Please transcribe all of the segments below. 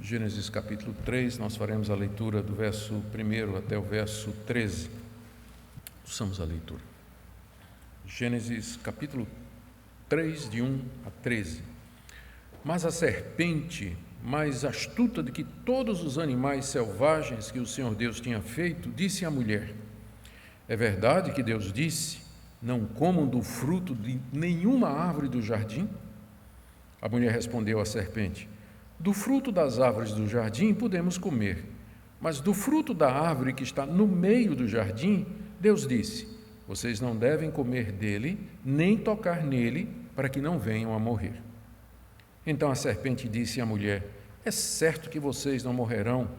Gênesis capítulo 3, nós faremos a leitura do verso 1 até o verso 13. Ouçamos a leitura. Gênesis capítulo 3, de 1 a 13. Mas a serpente, mais astuta do que todos os animais selvagens que o Senhor Deus tinha feito, disse à mulher: é verdade que Deus disse: não comam do fruto de nenhuma árvore do jardim? A mulher respondeu à serpente: do fruto das árvores do jardim podemos comer, mas do fruto da árvore que está no meio do jardim, Deus disse: vocês não devem comer dele, nem tocar nele, para que não venham a morrer. Então a serpente disse à mulher: é certo que vocês não morrerão,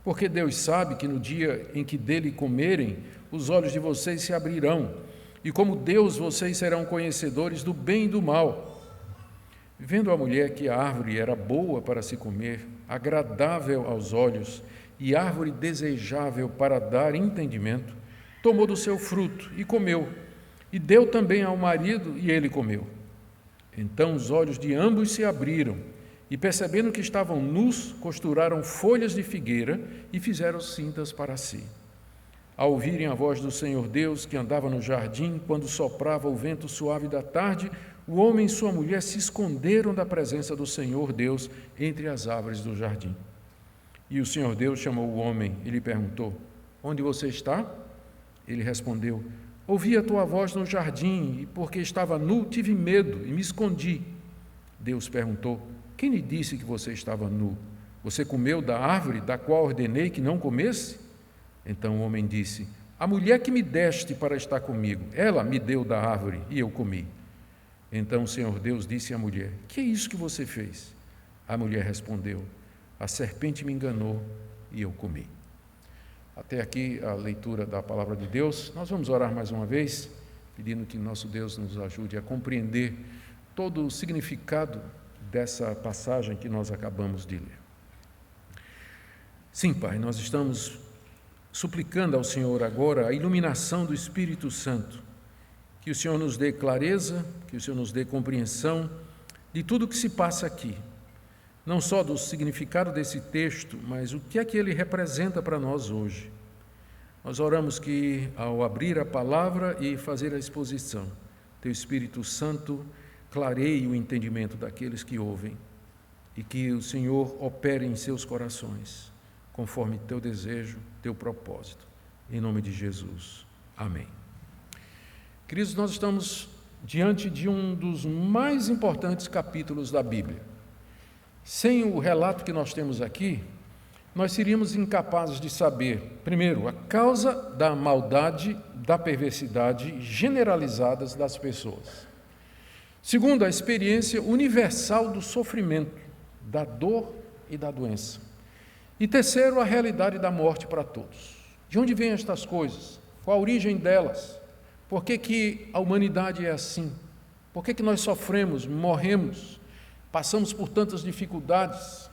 porque Deus sabe que no dia em que dele comerem, os olhos de vocês se abrirão, e como Deus vocês serão conhecedores do bem e do mal. Vendo a mulher que a árvore era boa para se comer, agradável aos olhos e árvore desejável para dar entendimento, tomou do seu fruto e comeu, e deu também ao marido, e ele comeu. Então os olhos de ambos se abriram, e percebendo que estavam nus, costuraram folhas de figueira e fizeram cintas para si. Ao ouvirem a voz do Senhor Deus, que andava no jardim, quando soprava o vento suave da tarde, o homem e sua mulher se esconderam da presença do Senhor Deus entre as árvores do jardim. E o Senhor Deus chamou o homem e lhe perguntou: onde você está? Ele respondeu: ouvi a tua voz no jardim, e porque estava nu, tive medo e me escondi. Deus perguntou: quem lhe disse que você estava nu? Você comeu da árvore da qual ordenei que não comesse? Então o homem disse: a mulher que me deste para estar comigo, ela me deu da árvore e eu comi. Então o Senhor Deus disse à mulher: que é isso que você fez? A mulher respondeu: a serpente me enganou e eu comi. Até aqui a leitura da palavra de Deus. Nós vamos orar mais uma vez, pedindo que nosso Deus nos ajude a compreender todo o significado dessa passagem que nós acabamos de ler. Sim, Pai, nós estamos suplicando ao Senhor agora a iluminação do Espírito Santo, que o Senhor nos dê clareza, que o Senhor nos dê compreensão de tudo o que se passa aqui, não só do significado desse texto, mas o que é que ele representa para nós hoje. Nós oramos que, ao abrir a palavra e fazer a exposição, Teu Espírito Santo clareie o entendimento daqueles que ouvem e que o Senhor opere em seus corações, conforme Teu desejo, Teu propósito. Em nome de Jesus. Amém. Queridos, nós estamos diante de um dos mais importantes capítulos da Bíblia. Sem o relato que nós temos aqui, nós seríamos incapazes de saber, primeiro, a causa da maldade, da perversidade generalizadas das pessoas. Segundo, a experiência universal do sofrimento, da dor e da doença. E terceiro, a realidade da morte para todos. De onde vêm estas coisas? Qual a origem delas? Por que a humanidade é assim? Por que nós sofremos, morremos, passamos por tantas dificuldades?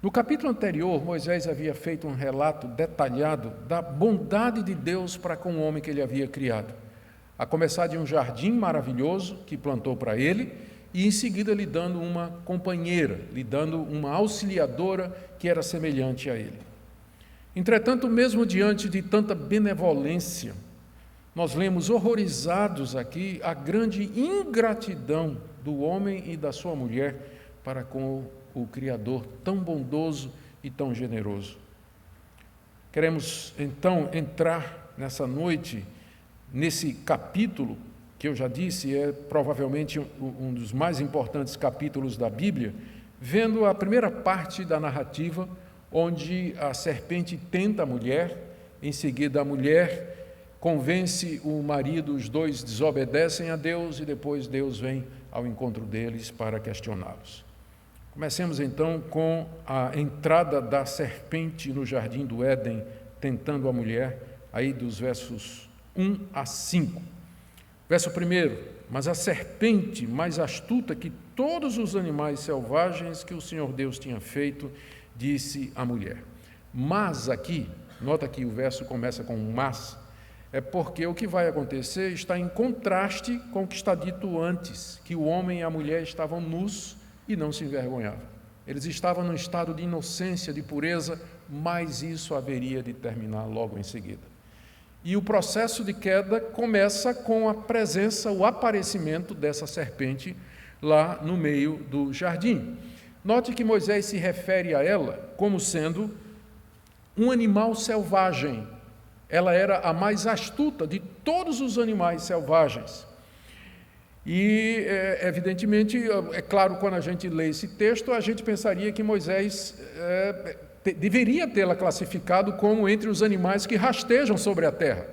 No capítulo anterior, Moisés havia feito um relato detalhado da bondade de Deus para com o homem que ele havia criado, a começar de um jardim maravilhoso que plantou para ele, e em seguida lhe dando uma companheira, lhe dando uma auxiliadora que era semelhante a ele. Entretanto, mesmo diante de tanta benevolência, nós lemos horrorizados aqui a grande ingratidão do homem e da sua mulher para com o Criador tão bondoso e tão generoso. Queremos então entrar nessa noite, nesse capítulo, que eu já disse, é provavelmente um dos mais importantes capítulos da Bíblia, vendo a primeira parte da narrativa, onde a serpente tenta a mulher, em seguida a mulher convence o marido, os dois desobedecem a Deus e depois Deus vem ao encontro deles para questioná-los. Comecemos então com a entrada da serpente no jardim do Éden, tentando a mulher, aí dos versos 1 a 5. Verso 1: mas a serpente, mais astuta que todos os animais selvagens que o Senhor Deus tinha feito, disse à mulher. Mas aqui, nota que o verso começa com um mas, é porque o que vai acontecer está em contraste com o que está dito antes, que o homem e a mulher estavam nus e não se envergonhavam. Eles estavam num estado de inocência, de pureza, mas isso haveria de terminar logo em seguida. E o processo de queda começa com a presença, o aparecimento dessa serpente lá no meio do jardim. Note que Moisés se refere a ela como sendo um animal selvagem. Ela era a mais astuta de todos os animais selvagens. E, evidentemente, é claro, quando a gente lê esse texto, a gente pensaria que Moisés deveria tê-la classificado como entre os animais que rastejam sobre a terra.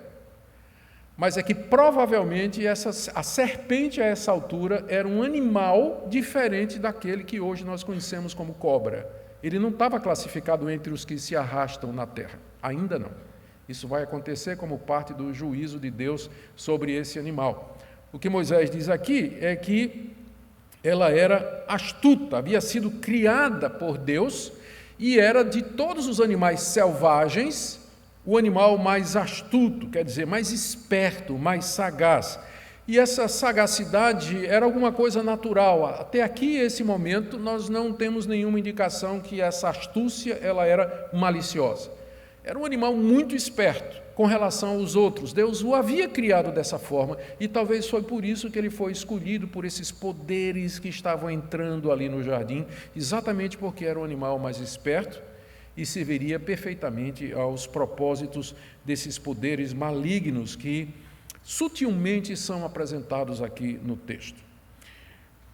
Mas é que, provavelmente, a serpente, a essa altura, era um animal diferente daquele que hoje nós conhecemos como cobra. Ele não estava classificado entre os que se arrastam na terra. Ainda não. Isso vai acontecer como parte do juízo de Deus sobre esse animal. O que Moisés diz aqui é que ela era astuta, havia sido criada por Deus e era de todos os animais selvagens o animal mais astuto, quer dizer, mais esperto, mais sagaz. E essa sagacidade era alguma coisa natural. Até aqui, esse momento, nós não temos nenhuma indicação que essa astúcia ela era maliciosa. Era um animal muito esperto com relação aos outros. Deus o havia criado dessa forma e talvez foi por isso que ele foi escolhido por esses poderes que estavam entrando ali no jardim, exatamente porque era o animal mais esperto e serviria perfeitamente aos propósitos desses poderes malignos que sutilmente são apresentados aqui no texto.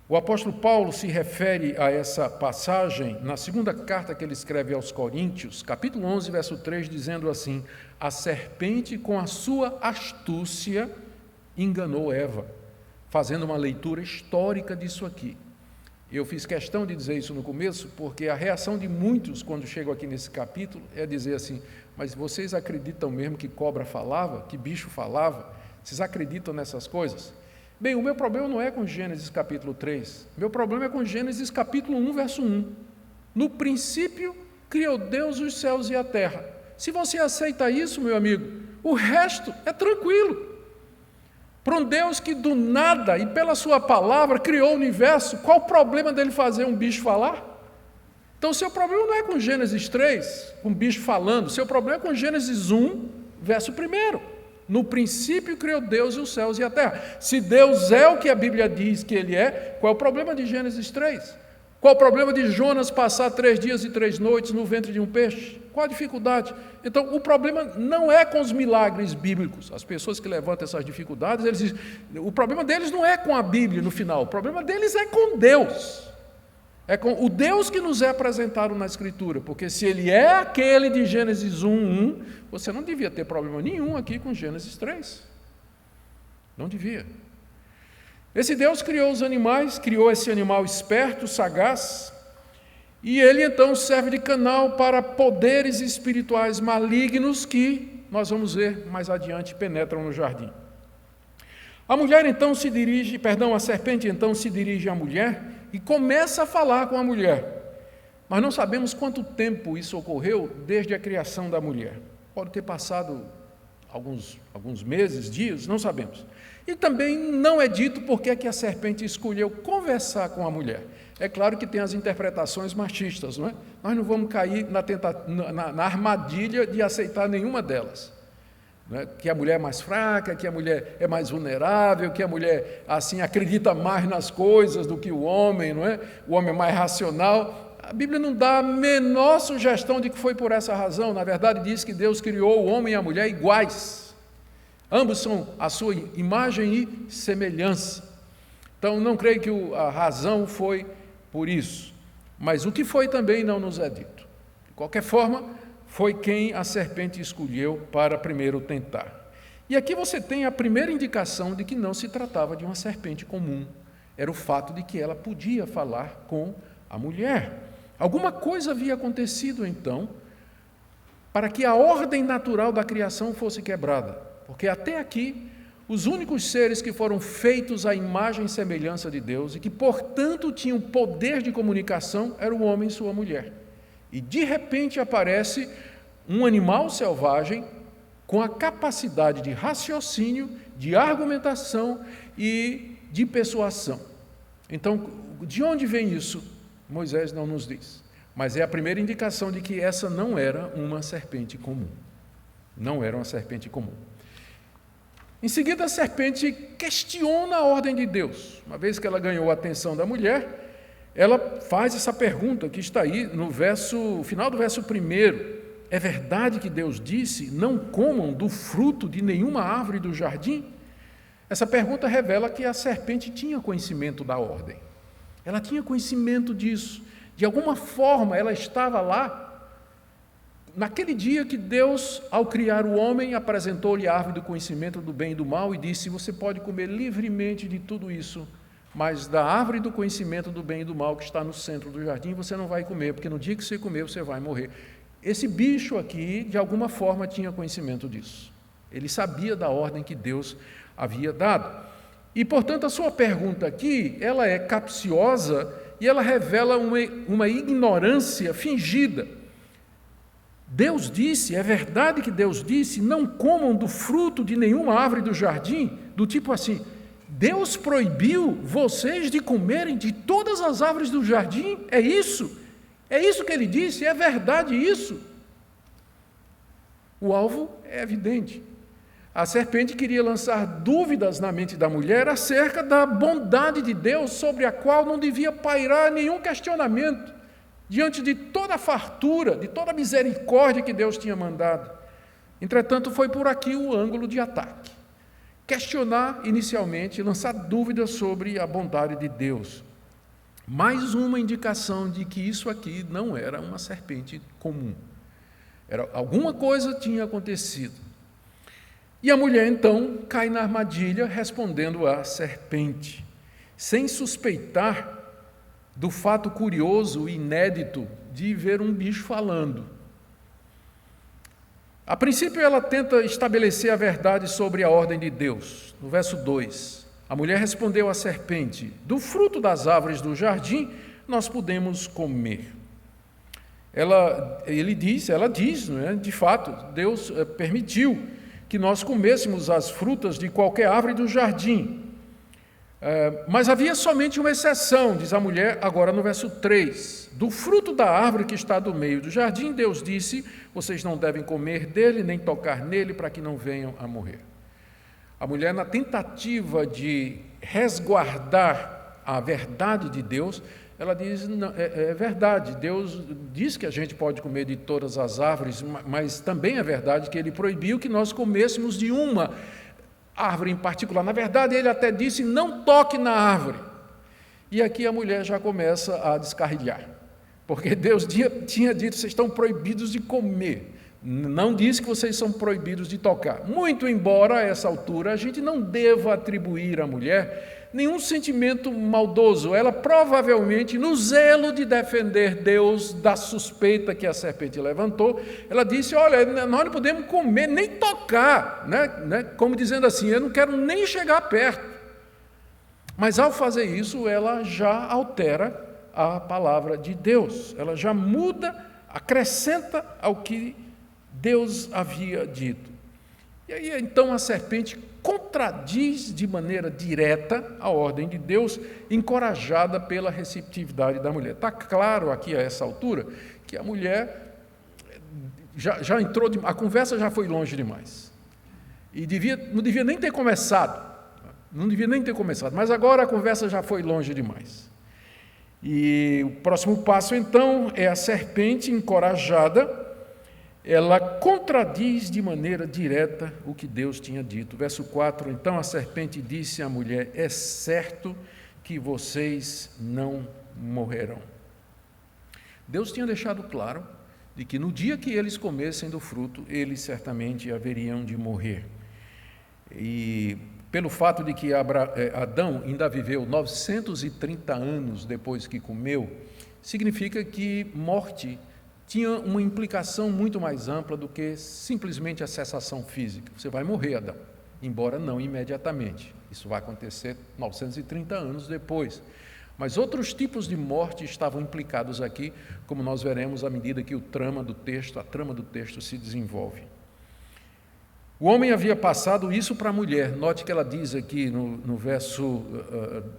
O apóstolo Paulo se refere a essa passagem na segunda carta que ele escreve aos Coríntios, capítulo 11, verso 3, dizendo assim: a serpente com a sua astúcia enganou Eva, fazendo uma leitura histórica disso aqui. Eu fiz questão de dizer isso no começo, porque a reação de muitos, quando chegam aqui nesse capítulo, é dizer assim: mas vocês acreditam mesmo que cobra falava, que bicho falava? Vocês acreditam nessas coisas? Bem, o meu problema não é com Gênesis capítulo 3, meu problema é com Gênesis capítulo 1, verso 1. No princípio, criou Deus os céus e a terra. Se você aceita isso, meu amigo, o resto é tranquilo. Para um Deus que do nada e pela sua palavra criou o universo, qual o problema dele fazer um bicho falar? Então, seu problema não é com Gênesis 3, um bicho falando, seu problema é com Gênesis 1, verso 1. No princípio criou Deus os céus e a terra. Se Deus é o que a Bíblia diz que Ele é, qual é o problema de Gênesis 3? Qual o problema de Jonas passar 3 dias e 3 noites no ventre de um peixe? Qual a dificuldade? Então, o problema não é com os milagres bíblicos. As pessoas que levantam essas dificuldades, eles dizem, o problema deles não é com a Bíblia no final, o problema deles é com Deus. É com o Deus que nos é apresentado na Escritura, porque se Ele é aquele de Gênesis 1:1, você não devia ter problema nenhum aqui com Gênesis 3. Não devia. Esse Deus criou os animais, criou esse animal esperto, sagaz, e ele então serve de canal para poderes espirituais malignos que, nós vamos ver mais adiante, penetram no jardim. A serpente então se dirige à mulher e começa a falar com a mulher. Mas não sabemos quanto tempo isso ocorreu desde a criação da mulher. Pode ter passado alguns meses, dias, não sabemos. E também não é dito por que a serpente escolheu conversar com a mulher. É claro que tem as interpretações machistas, não é? Nós não vamos cair na armadilha de aceitar nenhuma delas. Não é? Que a mulher é mais fraca, que a mulher é mais vulnerável, que a mulher assim acredita mais nas coisas do que o homem, não é? O homem é mais racional. A Bíblia não dá a menor sugestão de que foi por essa razão. Na verdade, diz que Deus criou o homem e a mulher iguais. Ambos são a sua imagem e semelhança. Então, não creio que a razão foi por isso. Mas o que foi também não nos é dito. De qualquer forma, foi quem a serpente escolheu para primeiro tentar. E aqui você tem a primeira indicação de que não se tratava de uma serpente comum. Era o fato de que ela podia falar com a mulher. Alguma coisa havia acontecido, então, para que a ordem natural da criação fosse quebrada. Porque até aqui, os únicos seres que foram feitos à imagem e semelhança de Deus e que, portanto, tinham poder de comunicação eram o homem e sua mulher. E, de repente, aparece um animal selvagem com a capacidade de raciocínio, de argumentação e de persuasão. Então, de onde vem isso? Moisés não nos diz. Mas é a primeira indicação de que essa não era uma serpente comum. Não era uma serpente comum. Em seguida, a serpente questiona a ordem de Deus. Uma vez que ela ganhou a atenção da mulher, ela faz essa pergunta que está aí no final do verso 1. É verdade que Deus disse, não comam do fruto de nenhuma árvore do jardim? Essa pergunta revela que a serpente tinha conhecimento da ordem. Ela tinha conhecimento disso. De alguma forma, ela estava lá. Naquele dia que Deus, ao criar o homem, apresentou-lhe a árvore do conhecimento do bem e do mal e disse, você pode comer livremente de tudo isso, mas da árvore do conhecimento do bem e do mal que está no centro do jardim, você não vai comer, porque no dia que você comer, você vai morrer. Esse bicho aqui, de alguma forma, tinha conhecimento disso. Ele sabia da ordem que Deus havia dado. E, portanto, a sua pergunta aqui, ela é capciosa e ela revela uma ignorância fingida. Deus disse, é verdade que Deus disse, não comam do fruto de nenhuma árvore do jardim, do tipo assim, Deus proibiu vocês de comerem de todas as árvores do jardim? É isso? É isso que ele disse? É verdade isso? O alvo é evidente. A serpente queria lançar dúvidas na mente da mulher acerca da bondade de Deus, sobre a qual não devia pairar nenhum questionamento, diante de toda a fartura, de toda a misericórdia que Deus tinha mandado. Entretanto, foi por aqui o ângulo de ataque. Questionar inicialmente, lançar dúvidas sobre a bondade de Deus. Mais uma indicação de que isso aqui não era uma serpente comum. Alguma coisa tinha acontecido. E a mulher, então, cai na armadilha, respondendo à serpente, sem suspeitar do fato curioso e inédito de ver um bicho falando. A princípio, ela tenta estabelecer a verdade sobre a ordem de Deus. No verso 2, a mulher respondeu à serpente, do fruto das árvores do jardim, nós podemos comer. Ela diz, não é? De fato, Deus permitiu que nós comêssemos as frutas de qualquer árvore do jardim. Mas havia somente uma exceção, diz a mulher, agora no verso 3. Do fruto da árvore que está do meio do jardim, Deus disse, vocês não devem comer dele, nem tocar nele, para que não venham a morrer. A mulher, na tentativa de resguardar a verdade de Deus, ela diz, não, é verdade, Deus diz que a gente pode comer de todas as árvores, mas também é verdade que Ele proibiu que nós comêssemos de uma árvore em particular. Na verdade, Ele até disse, não toque na árvore. E aqui a mulher já começa a descarrilhar, porque Deus tinha dito, vocês estão proibidos de comer, não disse que vocês são proibidos de tocar. Muito embora, a essa altura, a gente não deva atribuir à mulher nenhum sentimento maldoso. Ela provavelmente, no zelo de defender Deus da suspeita que a serpente levantou, ela disse, olha, nós não podemos comer, nem tocar, né? Como dizendo assim, eu não quero nem chegar perto. Mas ao fazer isso, ela já altera a palavra de Deus, ela já muda, acrescenta ao que Deus havia dito. E aí, então, a serpente contradiz de maneira direta a ordem de Deus, encorajada pela receptividade da mulher. Está claro aqui a essa altura que a mulher já entrou, a conversa já foi longe demais. E não devia nem ter começado. Mas agora a conversa já foi longe demais. E o próximo passo, então, é a serpente encorajada. Ela contradiz de maneira direta o que Deus tinha dito. Verso 4, então a serpente disse à mulher, é certo que vocês não morrerão. Deus tinha deixado claro de que no dia que eles comessem do fruto, eles certamente haveriam de morrer. E pelo fato de que Adão ainda viveu 930 anos depois que comeu, significa que morte tinha uma implicação muito mais ampla do que simplesmente a cessação física. Você vai morrer, Adão, embora não imediatamente. Isso vai acontecer 930 anos depois. Mas outros tipos de morte estavam implicados aqui, como nós veremos à medida que a trama do texto se desenvolve. O homem havia passado isso para a mulher. Note que ela diz aqui no verso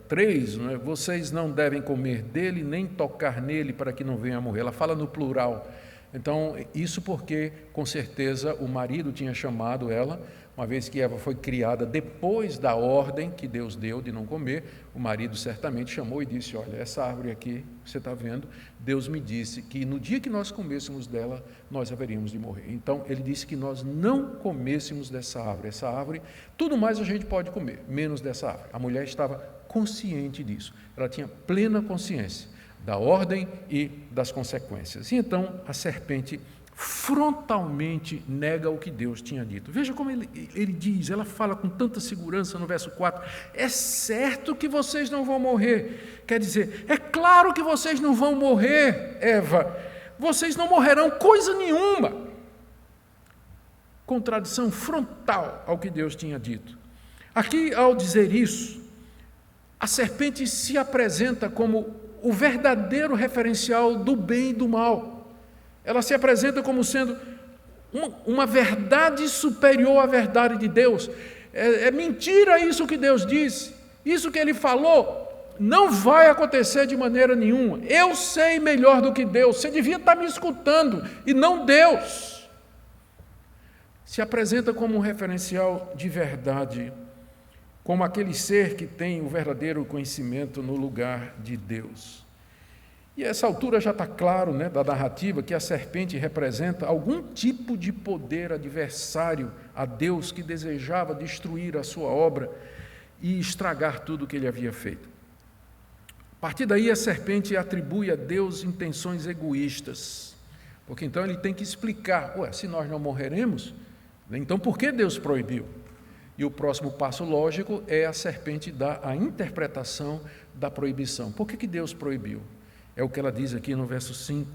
3, não é? Vocês não devem comer dele, nem tocar nele, para que não venha a morrer. Ela fala no plural. Então, isso porque, com certeza, o marido tinha chamado ela, uma vez que Eva foi criada depois da ordem que Deus deu de não comer, o marido certamente chamou e disse, olha, essa árvore aqui, você está vendo, Deus me disse que no dia que nós comêssemos dela, nós haveríamos de morrer. Então, ele disse que nós não comêssemos dessa árvore. Essa árvore, tudo mais a gente pode comer, menos dessa árvore. A mulher estava consciente disso, ela tinha plena consciência da ordem e das consequências. E então, a serpente frontalmente nega o que Deus tinha dito. Veja como ele diz, ela fala com tanta segurança no verso 4, é certo que vocês não vão morrer. Quer dizer, é claro que vocês não vão morrer, Eva, vocês não morrerão coisa nenhuma. Contradição frontal ao que Deus tinha dito. Aqui, ao dizer isso, a serpente se apresenta como o verdadeiro referencial do bem e do mal. Ela se apresenta como sendo uma verdade superior à verdade de Deus. É mentira isso que Deus disse. Isso que Ele falou não vai acontecer de maneira nenhuma. Eu sei melhor do que Deus. Você devia estar me escutando e não Deus. Se apresenta como um referencial de verdade, como aquele ser que tem o verdadeiro conhecimento no lugar de Deus. E a essa altura já está claro, né, da narrativa, que a serpente representa algum tipo de poder adversário a Deus que desejava destruir a sua obra e estragar tudo o que ele havia feito. A partir daí a serpente atribui a Deus intenções egoístas, porque então ele tem que explicar, se nós não morreremos, então por que Deus proibiu? E o próximo passo lógico é a serpente dar a interpretação da proibição. Por que Deus proibiu? É o que ela diz aqui no verso 5.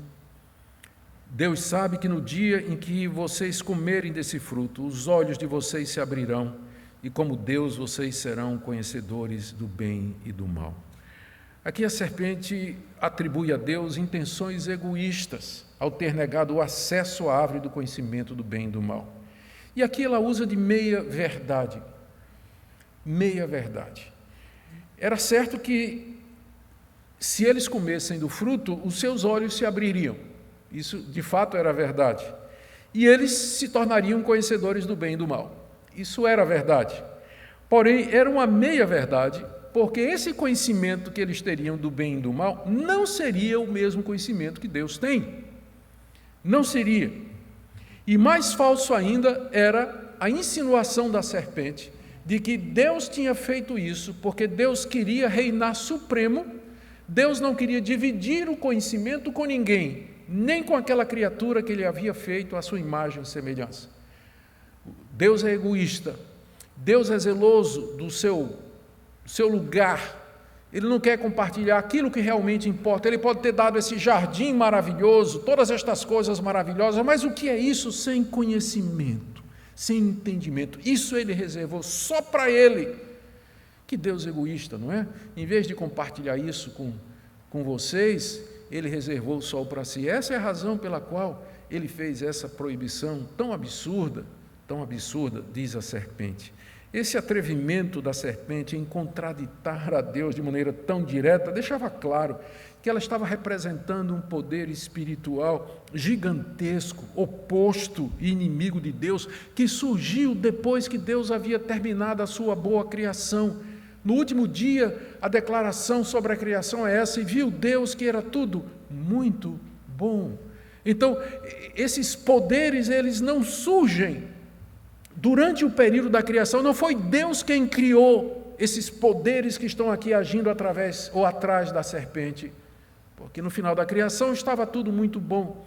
Deus sabe que no dia em que vocês comerem desse fruto, os olhos de vocês se abrirão, e como Deus vocês serão conhecedores do bem e do mal. Aqui a serpente atribui a Deus intenções egoístas, ao ter negado o acesso à árvore do conhecimento do bem e do mal. E aqui ela usa de meia-verdade. Meia-verdade. Era certo que, se eles comessem do fruto, os seus olhos se abririam. Isso, de fato, era verdade. E eles se tornariam conhecedores do bem e do mal. Isso era verdade. Porém, era uma meia-verdade, porque esse conhecimento que eles teriam do bem e do mal não seria o mesmo conhecimento que Deus tem. Não seria. E mais falso ainda era a insinuação da serpente de que Deus tinha feito isso porque Deus queria reinar supremo. Deus não queria dividir o conhecimento com ninguém, nem com aquela criatura que ele havia feito à sua imagem e semelhança. Deus é egoísta, Deus é zeloso do seu lugar, Ele não quer compartilhar aquilo que realmente importa. Ele pode ter dado esse jardim maravilhoso, todas estas coisas maravilhosas, mas o que é isso sem conhecimento, sem entendimento? Isso Ele reservou só para Ele. Que Deus egoísta, não é? Em vez de compartilhar isso com vocês, Ele reservou só para si. Essa é a razão pela qual Ele fez essa proibição tão absurda, diz a serpente. Esse atrevimento da serpente em contraditar a Deus de maneira tão direta deixava claro que ela estava representando um poder espiritual gigantesco, oposto e inimigo de Deus, que surgiu depois que Deus havia terminado a sua boa criação. No último dia, a declaração sobre a criação é essa, e viu Deus que era tudo muito bom. Então, esses poderes, eles não surgem durante o período da criação, não foi Deus quem criou esses poderes que estão aqui agindo através ou atrás da serpente, porque no final da criação estava tudo muito bom,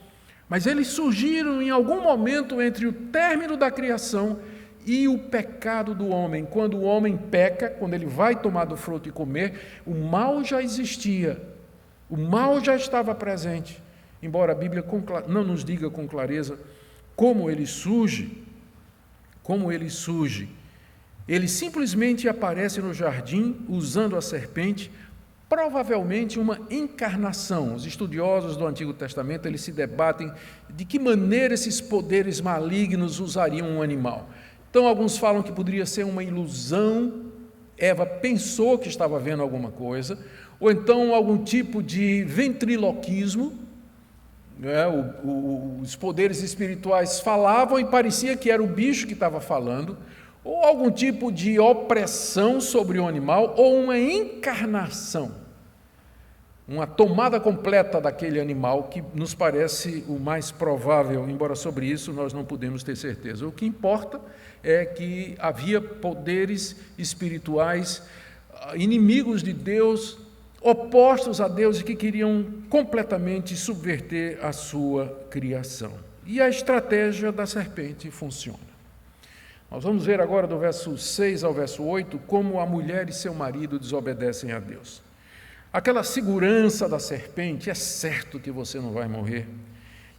mas eles surgiram em algum momento entre o término da criação e o pecado do homem. Quando o homem peca, quando ele vai tomar do fruto e comer, o mal já existia, o mal já estava presente, embora a Bíblia não nos diga com clareza como ele surge. Ele simplesmente aparece no jardim usando a serpente, provavelmente uma encarnação. Os estudiosos do Antigo Testamento, eles se debatem de que maneira esses poderes malignos usariam um animal. Então, alguns falam que poderia ser uma ilusão, Eva pensou que estava vendo alguma coisa, ou então algum tipo de ventriloquismo, né? Os poderes espirituais falavam e parecia que era o bicho que estava falando, ou algum tipo de opressão sobre o animal, ou uma encarnação, uma tomada completa daquele animal, que nos parece o mais provável, embora sobre isso nós não podemos ter certeza. O que importa é que havia poderes espirituais, inimigos de Deus, opostos a Deus e que queriam completamente subverter a sua criação. E a estratégia da serpente funciona. Nós vamos ver agora do verso 6 ao verso 8 como a mulher e seu marido desobedecem a Deus. Aquela segurança da serpente, é certo que você não vai morrer,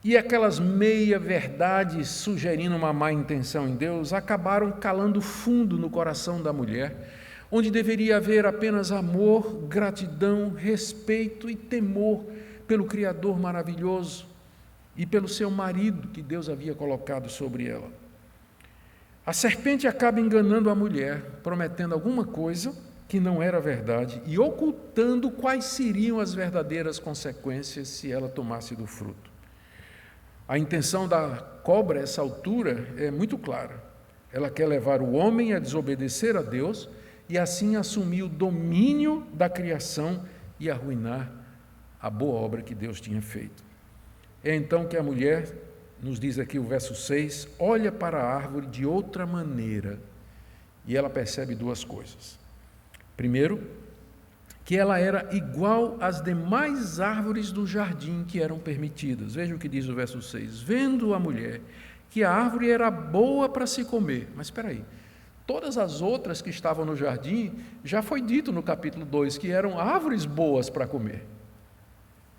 e aquelas meia-verdades sugerindo uma má intenção em Deus acabaram calando fundo no coração da mulher, onde deveria haver apenas amor, gratidão, respeito e temor pelo Criador maravilhoso e pelo seu marido que Deus havia colocado sobre ela. A serpente acaba enganando a mulher, prometendo alguma coisa que não era verdade e ocultando quais seriam as verdadeiras consequências se ela tomasse do fruto. A intenção da cobra, a essa altura, é muito clara. Ela quer levar o homem a desobedecer a Deus e assim assumir o domínio da criação e arruinar a boa obra que Deus tinha feito. É então que a mulher, nos diz aqui o verso 6, olha para a árvore de outra maneira e ela percebe duas coisas. Primeiro, que ela era igual às demais árvores do jardim que eram permitidas. Veja o que diz o verso 6. Vendo a mulher que a árvore era boa para se comer. Mas espera aí, todas as outras que estavam no jardim, já foi dito no capítulo 2, que eram árvores boas para comer.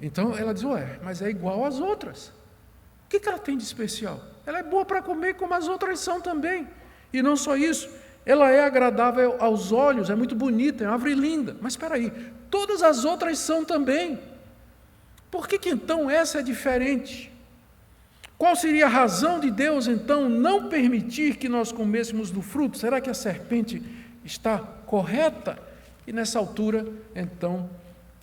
Então ela diz, mas é igual às outras. O que ela tem de especial? Ela é boa para comer como as outras são também. E não só isso, ela é agradável aos olhos, é muito bonita, é uma árvore linda. Mas espera aí, todas as outras são também. Por que então essa é diferente? Qual seria a razão de Deus, então, não permitir que nós comêssemos do fruto? Será que a serpente está correta? E nessa altura, então,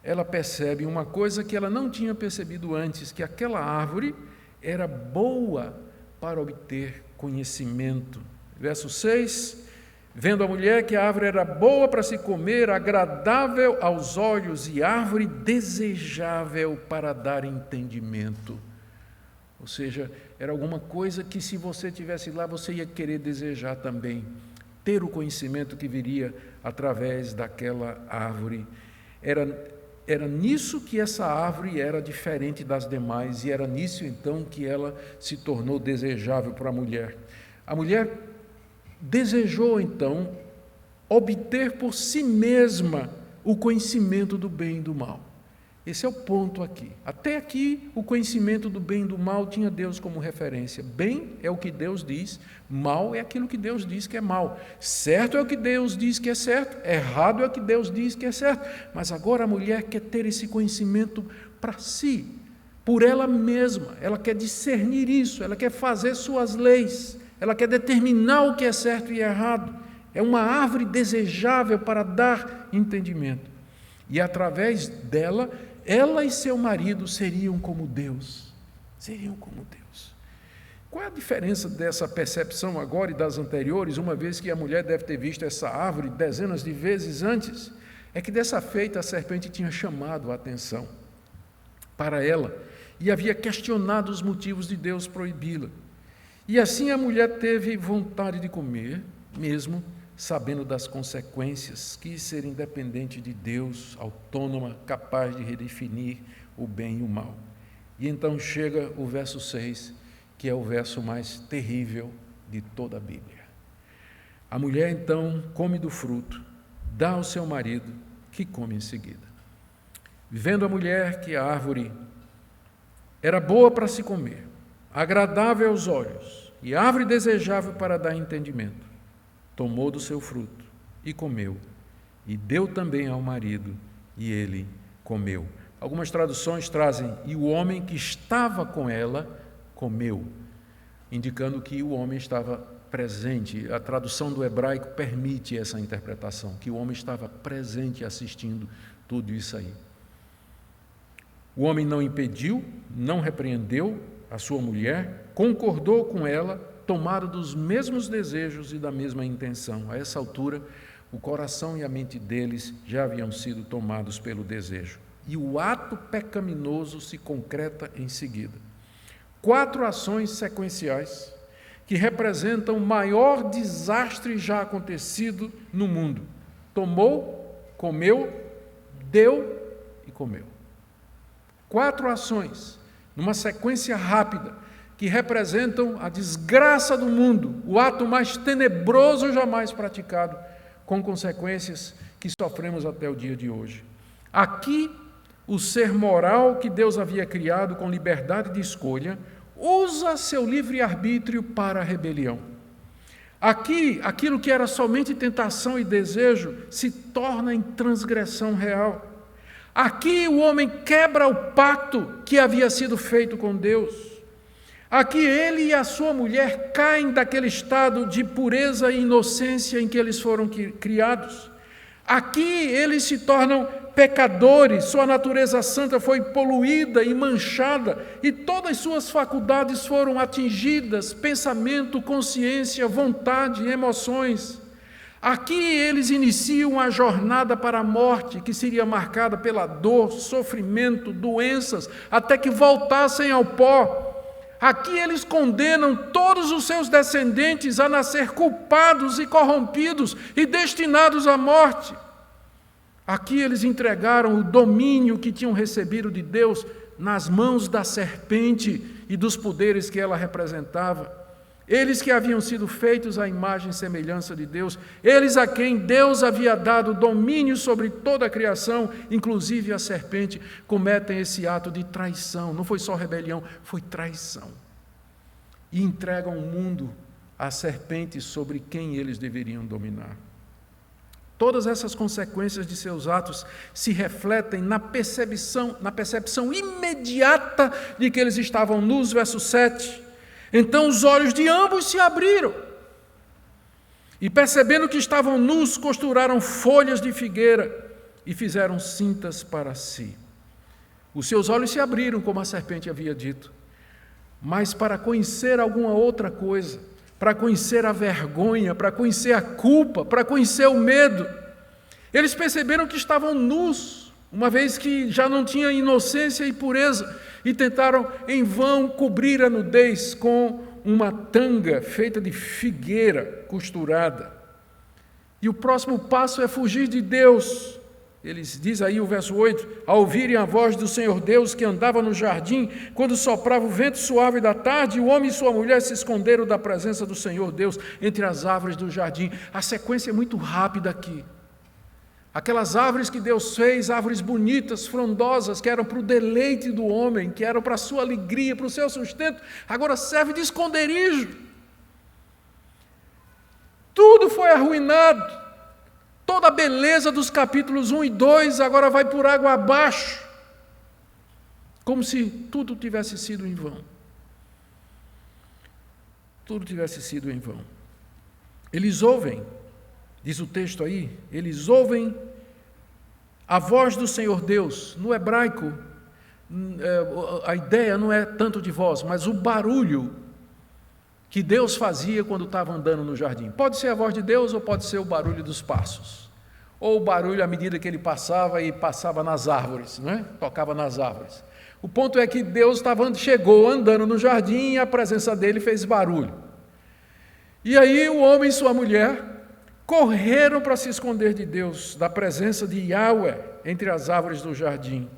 ela percebe uma coisa que ela não tinha percebido antes, que aquela árvore era boa para obter conhecimento. Verso 6, vendo a mulher que a árvore era boa para se comer, agradável aos olhos e árvore desejável para dar entendimento. Ou seja, era alguma coisa que se você estivesse lá, você ia querer desejar também, ter o conhecimento que viria através daquela árvore. Era nisso que essa árvore era diferente das demais, e era nisso então que ela se tornou desejável para a mulher. A mulher desejou então obter por si mesma o conhecimento do bem e do mal. Esse é o ponto aqui. Até aqui, o conhecimento do bem e do mal tinha Deus como referência. Bem é o que Deus diz, mal é aquilo que Deus diz que é mal. Certo é o que Deus diz que é certo, errado é o que Deus diz que é certo. Mas agora a mulher quer ter esse conhecimento para si, por ela mesma. Ela quer discernir isso, ela quer fazer suas leis, ela quer determinar o que é certo e errado. É uma árvore desejável para dar entendimento. E através dela, ela e seu marido seriam como Deus. Seriam como Deus. Qual é a diferença dessa percepção agora e das anteriores, uma vez que a mulher deve ter visto essa árvore dezenas de vezes antes? É que dessa feita a serpente tinha chamado a atenção para ela e havia questionado os motivos de Deus proibi-la. E assim a mulher teve vontade de comer, mesmo sabendo das consequências, quis ser independente de Deus, autônoma, capaz de redefinir o bem e o mal. E então chega o verso 6, que é o verso mais terrível de toda a Bíblia. A mulher então come do fruto, dá ao seu marido, que come em seguida. Vendo a mulher que a árvore era boa para se comer, agradável aos olhos, e árvore desejável para dar entendimento, tomou do seu fruto e comeu, e deu também ao marido, e ele comeu. Algumas traduções trazem, e o homem que estava com ela comeu, indicando que o homem estava presente. A tradução do hebraico permite essa interpretação, que o homem estava presente assistindo tudo isso aí. O homem não impediu, não repreendeu a sua mulher, concordou com ela, tomado dos mesmos desejos e da mesma intenção. A essa altura, o coração e a mente deles já haviam sido tomados pelo desejo. E o ato pecaminoso se concreta em seguida. 4 ações sequenciais que representam o maior desastre já acontecido no mundo. Tomou, comeu, deu e comeu. 4 ações, numa sequência rápida, que representam a desgraça do mundo, o ato mais tenebroso jamais praticado, com consequências que sofremos até o dia de hoje. Aqui, o ser moral que Deus havia criado com liberdade de escolha, usa seu livre-arbítrio para a rebelião. Aqui, aquilo que era somente tentação e desejo se torna em transgressão real. Aqui o homem quebra o pacto que havia sido feito com Deus. Aqui ele e a sua mulher caem daquele estado de pureza e inocência em que eles foram criados. Aqui eles se tornam pecadores, sua natureza santa foi poluída e manchada, e todas as suas faculdades foram atingidas, pensamento, consciência, vontade, emoções. Aqui eles iniciam a jornada para a morte, que seria marcada pela dor, sofrimento, doenças, até que voltassem ao pó. Aqui eles condenam todos os seus descendentes a nascer culpados e corrompidos e destinados à morte. Aqui eles entregaram o domínio que tinham recebido de Deus nas mãos da serpente e dos poderes que ela representava. Eles que haviam sido feitos à imagem e semelhança de Deus, eles a quem Deus havia dado domínio sobre toda a criação, inclusive a serpente, cometem esse ato de traição. Não foi só rebelião, foi traição. E entregam o mundo à serpente sobre quem eles deveriam dominar. Todas essas consequências de seus atos se refletem na percepção imediata de que eles estavam nus, verso 7. Então os olhos de ambos se abriram, e percebendo que estavam nus, costuraram folhas de figueira e fizeram cintas para si. Os seus olhos se abriram, como a serpente havia dito, mas para conhecer alguma outra coisa, para conhecer a vergonha, para conhecer a culpa, para conhecer o medo. Eles perceberam que estavam nus, uma vez que já não tinha inocência e pureza, e tentaram em vão cobrir a nudez com uma tanga feita de figueira costurada. E o próximo passo é fugir de Deus. Eles diz aí o verso 8, ao ouvirem a voz do Senhor Deus que andava no jardim, quando soprava o vento suave da tarde, o homem e sua mulher se esconderam da presença do Senhor Deus entre as árvores do jardim. A sequência é muito rápida aqui. Aquelas árvores que Deus fez, árvores bonitas, frondosas, que eram para o deleite do homem, que eram para a sua alegria, para o seu sustento, agora serve de esconderijo. Tudo foi arruinado. Toda a beleza dos capítulos 1 e 2 agora vai por água abaixo, como se tudo tivesse sido em vão. Tudo tivesse sido em vão. Eles ouvem, diz o texto aí, eles ouvem a voz do Senhor Deus. No hebraico, a ideia não é tanto de voz, mas o barulho que Deus fazia quando estava andando no jardim. Pode ser a voz de Deus ou pode ser o barulho dos passos, ou o barulho à medida que ele passava e passava nas árvores, não é? Tocava nas árvores. O ponto é que Deus chegou andando no jardim e a presença dele fez barulho. E aí o homem e sua mulher correram para se esconder de Deus, da presença de Yahweh entre as árvores do jardim,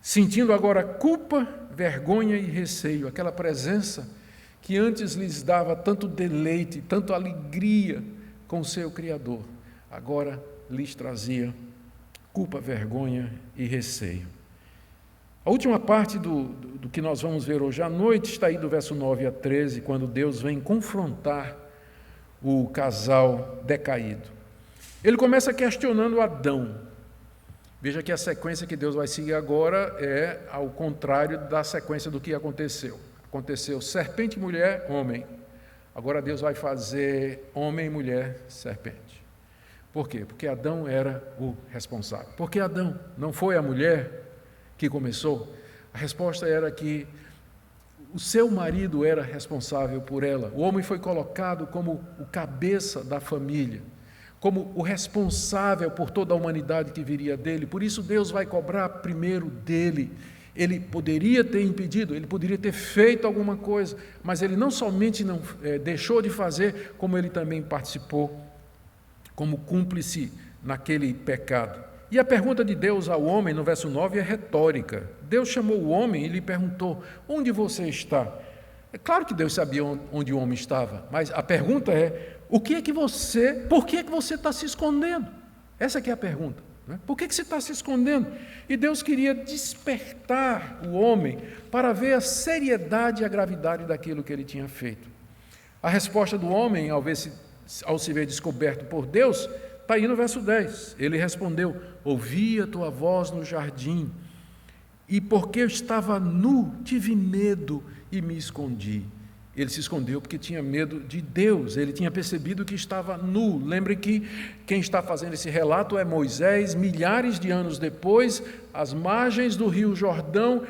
sentindo agora culpa, vergonha e receio, aquela presença que antes lhes dava tanto deleite, tanto alegria com o seu Criador, agora lhes trazia culpa, vergonha e receio. A última parte do que nós vamos ver hoje à noite está aí do verso 9 a 13, quando Deus vem confrontar o casal decaído. Ele começa questionando Adão. Veja que a sequência que Deus vai seguir agora é ao contrário da sequência do que aconteceu. Aconteceu serpente, mulher, homem. Agora Deus vai fazer homem e mulher serpente. Por quê? Porque Adão era o responsável. Porque Adão, não foi a mulher que começou? A resposta era que o seu marido era responsável por ela. O homem foi colocado como o cabeça da família, como o responsável por toda a humanidade que viria dele. Por isso Deus vai cobrar primeiro dele. Ele poderia ter impedido, ele poderia ter feito alguma coisa, mas ele não somente não deixou de fazer, como ele também participou como cúmplice naquele pecado. E a pergunta de Deus ao homem, no verso 9, é retórica. Deus chamou o homem e lhe perguntou: onde você está? É claro que Deus sabia onde o homem estava, mas a pergunta é: por que é que você está se escondendo? Essa que é a pergunta. Né? Por que você está se escondendo? E Deus queria despertar o homem para ver a seriedade e a gravidade daquilo que ele tinha feito. A resposta do homem, ao se ver descoberto por Deus, está aí no verso 10. Ele respondeu: ouvi a tua voz no jardim, e porque eu estava nu, tive medo e me escondi. Ele se escondeu porque tinha medo de Deus, ele tinha percebido que estava nu. Lembre que quem está fazendo esse relato é Moisés, milhares de anos depois, às margens do rio Jordão,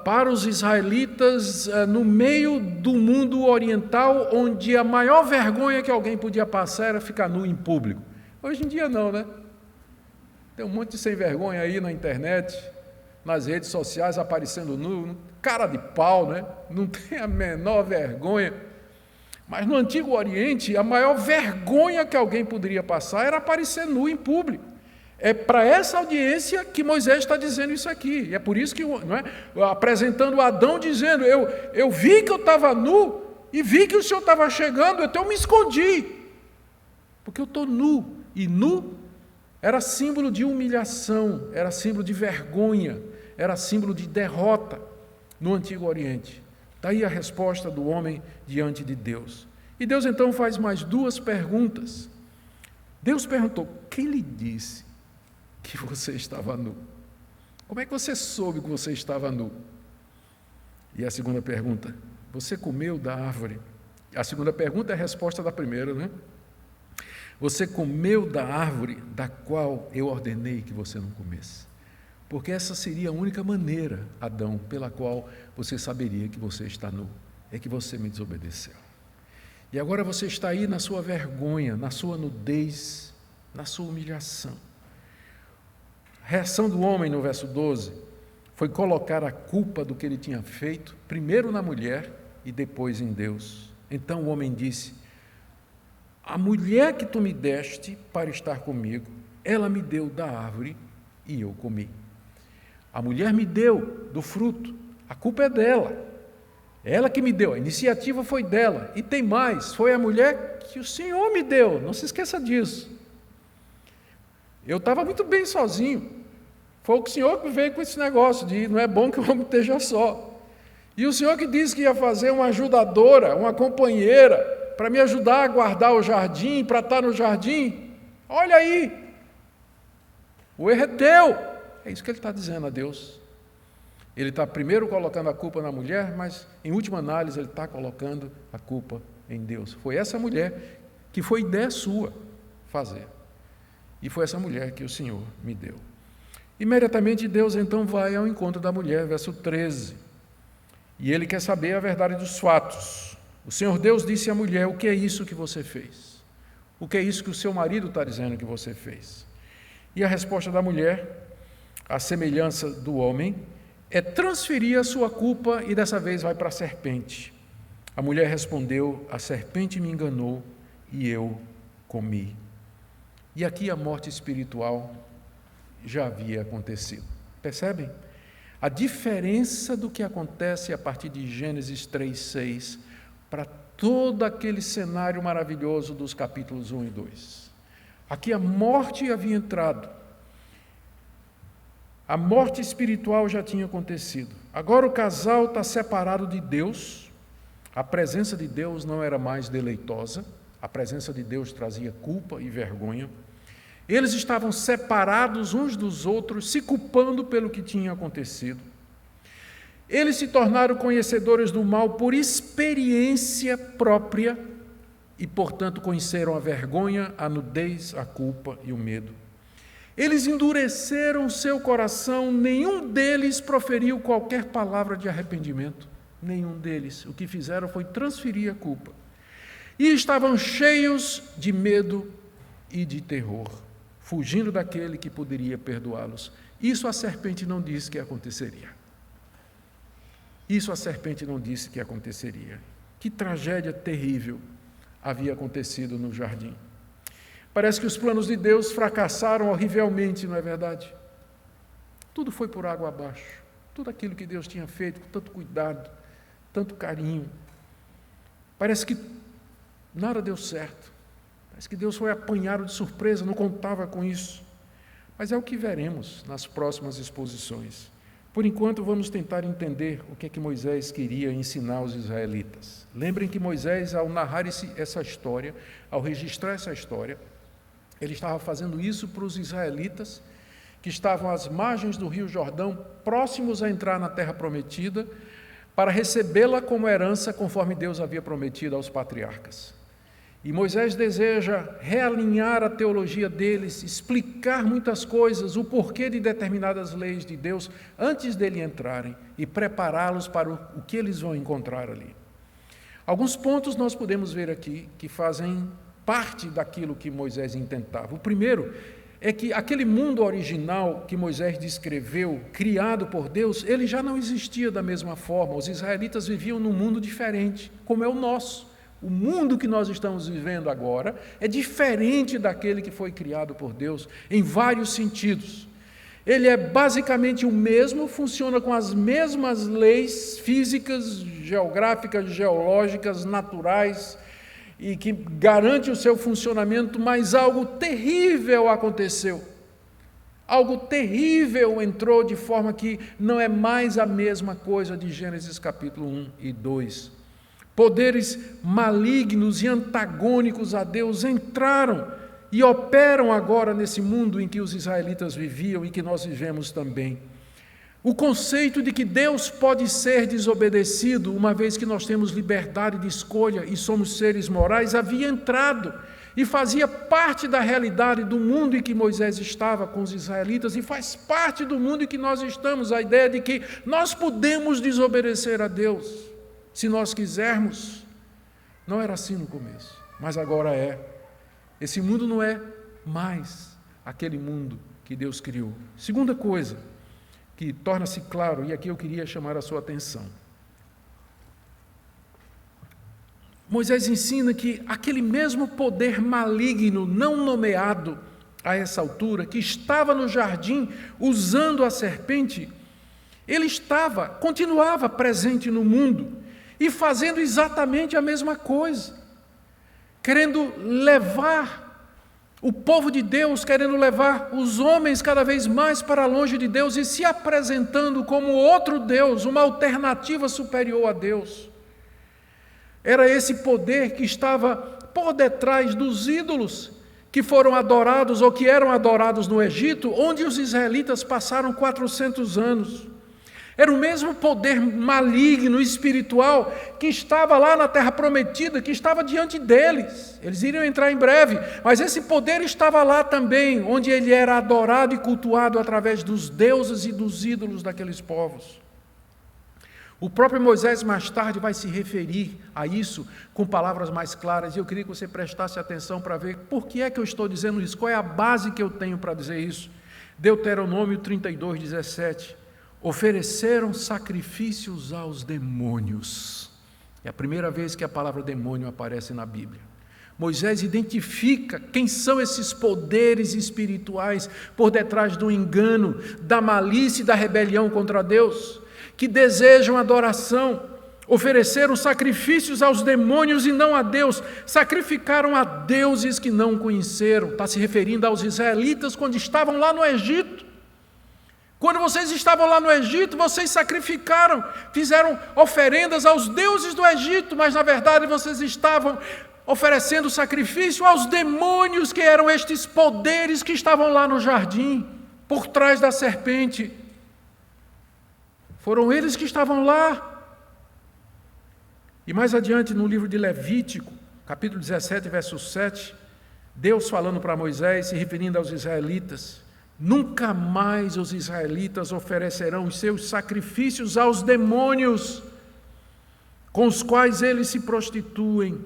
para os israelitas, no meio do mundo oriental, onde a maior vergonha que alguém podia passar era ficar nu em público. Hoje em dia não, né? Tem um monte de sem vergonha aí na internet, nas redes sociais, aparecendo nu, cara de pau, né? Não tem a menor vergonha. Mas no Antigo Oriente, a maior vergonha que alguém poderia passar era aparecer nu em público. É para essa audiência que Moisés está dizendo isso aqui. E é por isso que, não é? Apresentando Adão, dizendo: eu vi que eu estava nu e vi que o Senhor estava chegando, então eu me escondi, porque eu estou nu. E nu era símbolo de humilhação, era símbolo de vergonha, era símbolo de derrota no Antigo Oriente. Daí a resposta do homem diante de Deus. E Deus então faz mais duas perguntas. Deus perguntou: quem lhe disse que você estava nu? Como é que você soube que você estava nu? E a segunda pergunta: você comeu da árvore? A segunda pergunta é a resposta da primeira, né? Você comeu da árvore da qual eu ordenei que você não comesse? Porque essa seria a única maneira, Adão, pela qual você saberia que você está nu. É que você me desobedeceu. E agora você está aí na sua vergonha, na sua nudez, na sua humilhação. A reação do homem, no verso 12, foi colocar a culpa do que ele tinha feito, primeiro na mulher e depois em Deus. Então o homem disse: a mulher que tu me deste para estar comigo, ela me deu da árvore e eu comi. A mulher me deu do fruto, a culpa é dela. Ela que me deu, a iniciativa foi dela. E tem mais, foi a mulher que o Senhor me deu, não se esqueça disso. Eu estava muito bem sozinho. Foi o Senhor que veio com esse negócio de não é bom que o homem esteja só. E o Senhor que disse que ia fazer uma ajudadora, uma companheira, para me ajudar a guardar o jardim, para estar no jardim. Olha aí, o erro é teu. É isso que ele está dizendo a Deus. Ele está primeiro colocando a culpa na mulher, mas em última análise ele está colocando a culpa em Deus. Foi essa mulher que foi ideia sua fazer. E foi essa mulher que o Senhor me deu. Imediatamente Deus então vai ao encontro da mulher, verso 13. E ele quer saber a verdade dos fatos. O Senhor Deus disse à mulher: o que é isso que você fez? O que é isso que o seu marido está dizendo que você fez? E a resposta da mulher, à semelhança do homem, é transferir a sua culpa e dessa vez vai para a serpente. A mulher respondeu: a serpente me enganou e eu comi. E aqui a morte espiritual já havia acontecido. Percebem? A diferença do que acontece a partir de Gênesis 3:6 para todo aquele cenário maravilhoso dos capítulos 1 e 2. Aqui a morte havia entrado. A morte espiritual já tinha acontecido. Agora o casal está separado de Deus. A presença de Deus não era mais deleitosa. A presença de Deus trazia culpa e vergonha. Eles estavam separados uns dos outros, se culpando pelo que tinha acontecido. Eles se tornaram conhecedores do mal por experiência própria e, portanto, conheceram a vergonha, a nudez, a culpa e o medo. Eles endureceram seu coração, nenhum deles proferiu qualquer palavra de arrependimento. Nenhum deles. O que fizeram foi transferir a culpa. E estavam cheios de medo e de terror, fugindo daquele que poderia perdoá-los. Isso a serpente não disse que aconteceria. Isso a serpente não disse que aconteceria. Que tragédia terrível havia acontecido no jardim. Parece que os planos de Deus fracassaram horrivelmente, não é verdade? Tudo foi por água abaixo. Tudo aquilo que Deus tinha feito com tanto cuidado, tanto carinho. Parece que nada deu certo. Parece que Deus foi apanhado de surpresa, não contava com isso. Mas é o que veremos nas próximas exposições. Por enquanto, vamos tentar entender o que é que Moisés queria ensinar aos israelitas. Lembrem que Moisés, ao narrar essa história, ao registrar essa história, ele estava fazendo isso para os israelitas que estavam às margens do Rio Jordão, próximos a entrar na terra prometida, para recebê-la como herança, conforme Deus havia prometido aos patriarcas. E Moisés deseja realinhar a teologia deles, explicar muitas coisas, o porquê de determinadas leis de Deus, antes dele entrarem, e prepará-los para o que eles vão encontrar ali. Alguns pontos nós podemos ver aqui, que fazem parte daquilo que Moisés intentava. O primeiro é que aquele mundo original que Moisés descreveu, criado por Deus, ele já não existia da mesma forma. Os israelitas viviam num mundo diferente, como é o nosso. O mundo que nós estamos vivendo agora é diferente daquele que foi criado por Deus, em vários sentidos. Ele é basicamente o mesmo, funciona com as mesmas leis físicas, geográficas, geológicas, naturais, e que garante o seu funcionamento, mas algo terrível aconteceu. Algo terrível entrou de forma que não é mais a mesma coisa de Gênesis capítulo 1 e 2. Poderes malignos e antagônicos a Deus entraram e operam agora nesse mundo em que os israelitas viviam e que nós vivemos também. O conceito de que Deus pode ser desobedecido, uma vez que nós temos liberdade de escolha e somos seres morais, havia entrado e fazia parte da realidade do mundo em que Moisés estava com os israelitas e faz parte do mundo em que nós estamos, a ideia de que nós podemos desobedecer a Deus, se nós quisermos. Não era assim no começo, mas agora é. Esse mundo não é mais aquele mundo que Deus criou. Segunda coisa que torna-se claro, e aqui eu queria chamar a sua atenção. Moisés ensina que aquele mesmo poder maligno, não nomeado a essa altura, que estava no jardim usando a serpente, ele continuava presente no mundo e fazendo exatamente a mesma coisa, querendo levar o povo de Deus, querendo levar os homens cada vez mais para longe de Deus e se apresentando como outro Deus, uma alternativa superior a Deus. Era esse poder que estava por detrás dos ídolos que foram adorados ou que eram adorados no Egito, onde os israelitas passaram 400 anos. Era o mesmo poder maligno, espiritual, que estava lá na terra prometida, que estava diante deles. Eles iriam entrar em breve, mas esse poder estava lá também, onde ele era adorado e cultuado através dos deuses e dos ídolos daqueles povos. O próprio Moisés mais tarde vai se referir a isso com palavras mais claras, e eu queria que você prestasse atenção para ver por que é que eu estou dizendo isso, qual é a base que eu tenho para dizer isso. Deuteronômio 32, 17. Ofereceram sacrifícios aos demônios. É a primeira vez que a palavra demônio aparece na Bíblia. Moisés identifica quem são esses poderes espirituais por detrás do engano, da malícia e da rebelião contra Deus, que desejam adoração, ofereceram sacrifícios aos demônios e não a Deus, sacrificaram a deuses que não conheceram. Está se referindo aos israelitas quando estavam lá no Egito. Quando vocês estavam lá no Egito, vocês sacrificaram, fizeram oferendas aos deuses do Egito, mas na verdade vocês estavam oferecendo sacrifício aos demônios, que eram estes poderes que estavam lá no jardim, por trás da serpente. Foram eles que estavam lá. E mais adiante, no livro de Levítico, capítulo 17, verso 7, Deus falando para Moisés, se referindo aos israelitas: nunca mais os israelitas oferecerão os seus sacrifícios aos demônios, com os quais eles se prostituem.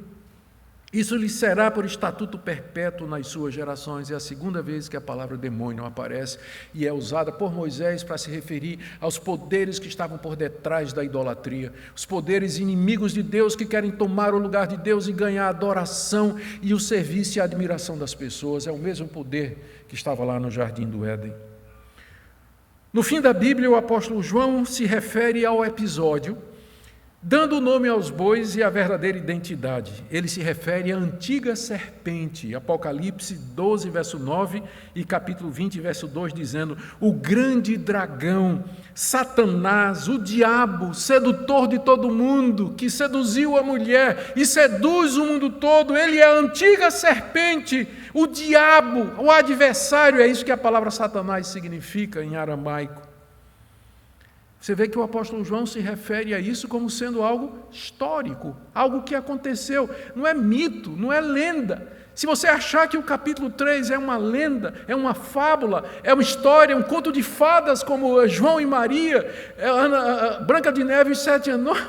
Isso lhes será por estatuto perpétuo nas suas gerações. É a segunda vez que a palavra demônio aparece e é usada por Moisés para se referir aos poderes que estavam por detrás da idolatria, os poderes inimigos de Deus que querem tomar o lugar de Deus e ganhar a adoração e o serviço e a admiração das pessoas. É o mesmo poder que estava lá no Jardim do Éden. No fim da Bíblia, o apóstolo João se refere ao episódio dando o nome aos bois e a verdadeira identidade. Ele se refere à antiga serpente, Apocalipse 12, verso 9 e capítulo 20, verso 2, dizendo: o grande dragão, Satanás, o diabo, sedutor de todo mundo, que seduziu a mulher e seduz o mundo todo. Ele é a antiga serpente, o diabo, o adversário. É isso que a palavra Satanás significa em aramaico. Você vê que o apóstolo João se refere a isso como sendo algo histórico, algo que aconteceu. Não é mito, não é lenda. Se você achar que o capítulo 3 é uma lenda, é uma fábula, é uma história, um conto de fadas como João e Maria, Branca de Neve e os 7 anões,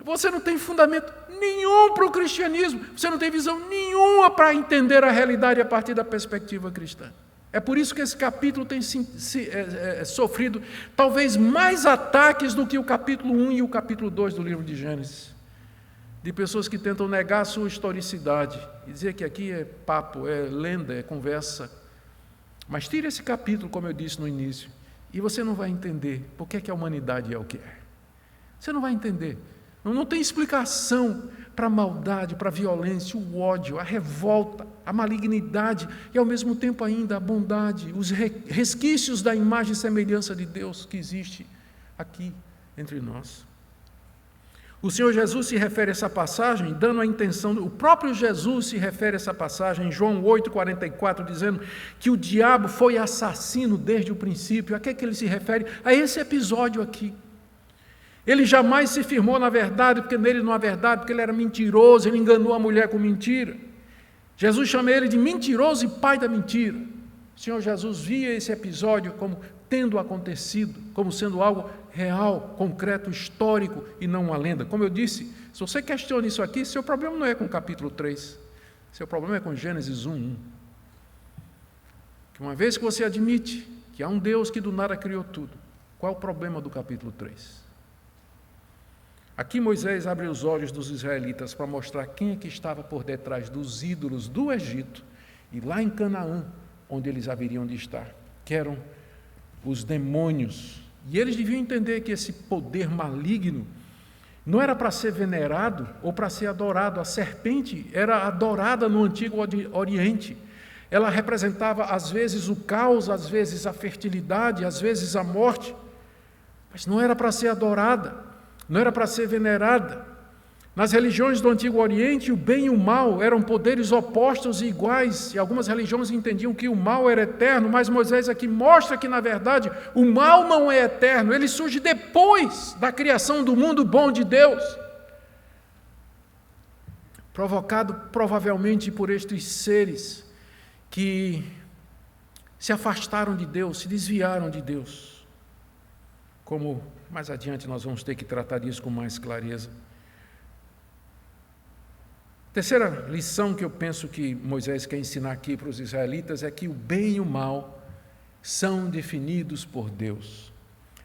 você não tem fundamento nenhum para o cristianismo, você não tem visão nenhuma para entender a realidade a partir da perspectiva cristã. É por isso que esse capítulo tem sofrido talvez mais ataques do que o capítulo 1 e o capítulo 2 do livro de Gênesis. De pessoas que tentam negar a sua historicidade e dizer que aqui é papo, é lenda, é conversa. Mas tire esse capítulo, como eu disse no início, e você não vai entender por que a humanidade é o que é. Você não vai entender. Não tem explicação para a maldade, para a violência, o ódio, a revolta, a malignidade e, ao mesmo tempo, ainda a bondade, os resquícios da imagem e semelhança de Deus que existe aqui entre nós. O Senhor Jesus se refere a essa passagem, dando a intenção, o próprio Jesus se refere a essa passagem em João 8,44, dizendo que o diabo foi assassino desde o princípio. A que é que ele se refere? A esse episódio aqui. Ele jamais se firmou na verdade, porque nele não há verdade, porque ele era mentiroso, ele enganou a mulher com mentira. Jesus chama ele de mentiroso e pai da mentira. O Senhor Jesus via esse episódio como tendo acontecido, como sendo algo real, concreto, histórico e não uma lenda. Como eu disse, se você questiona isso aqui, seu problema não é com o capítulo 3, seu problema é com Gênesis 1:1. Que uma vez que você admite que há um Deus que do nada criou tudo, qual é o problema do capítulo 3? Aqui Moisés abre os olhos dos israelitas para mostrar quem é que estava por detrás dos ídolos do Egito e lá em Canaã, onde eles haveriam de estar, que eram os demônios. E eles deviam entender que esse poder maligno não era para ser venerado ou para ser adorado. A serpente era adorada no Antigo Oriente. Ela representava às vezes o caos, às vezes a fertilidade, às vezes a morte, mas não era para ser adorada. Não era para ser venerada. Nas religiões do Antigo Oriente, o bem e o mal eram poderes opostos e iguais, e algumas religiões entendiam que o mal era eterno, mas Moisés aqui mostra que, na verdade, o mal não é eterno, ele surge depois da criação do mundo bom de Deus, provocado provavelmente por estes seres que se afastaram de Deus, se desviaram de Deus, como mais adiante nós vamos ter que tratar disso com mais clareza. Terceira lição que eu penso que Moisés quer ensinar aqui para os israelitas é que o bem e o mal são definidos por Deus.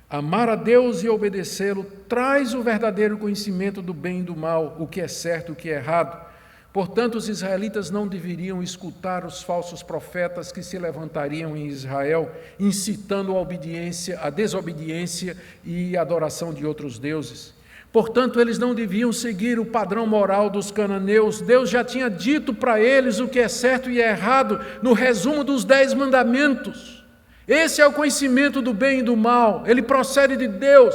Amar a Deus e obedecê-lo traz o verdadeiro conhecimento do bem e do mal, o que é certo e o que é errado. Portanto, os israelitas não deveriam escutar os falsos profetas que se levantariam em Israel, incitando a obediência, a desobediência e a adoração de outros deuses. Portanto, eles não deviam seguir o padrão moral dos cananeus. Deus já tinha dito para eles o que é certo e é errado no resumo dos 10 mandamentos. Esse é o conhecimento do bem e do mal, ele procede de Deus.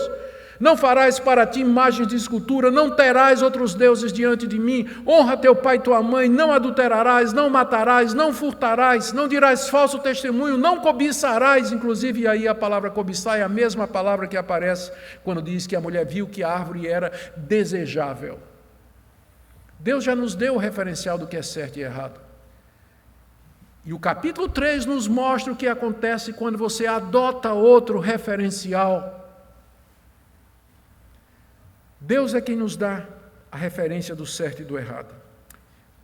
Não farás para ti imagens de escultura, não terás outros deuses diante de mim. Honra teu pai e tua mãe, não adulterarás, não matarás, não furtarás, não dirás falso testemunho, não cobiçarás. Inclusive, aí a palavra cobiçar é a mesma palavra que aparece quando diz que a mulher viu que a árvore era desejável. Deus já nos deu o referencial do que é certo e errado. E o capítulo 3 nos mostra o que acontece quando você adota outro referencial. Deus é quem nos dá a referência do certo e do errado.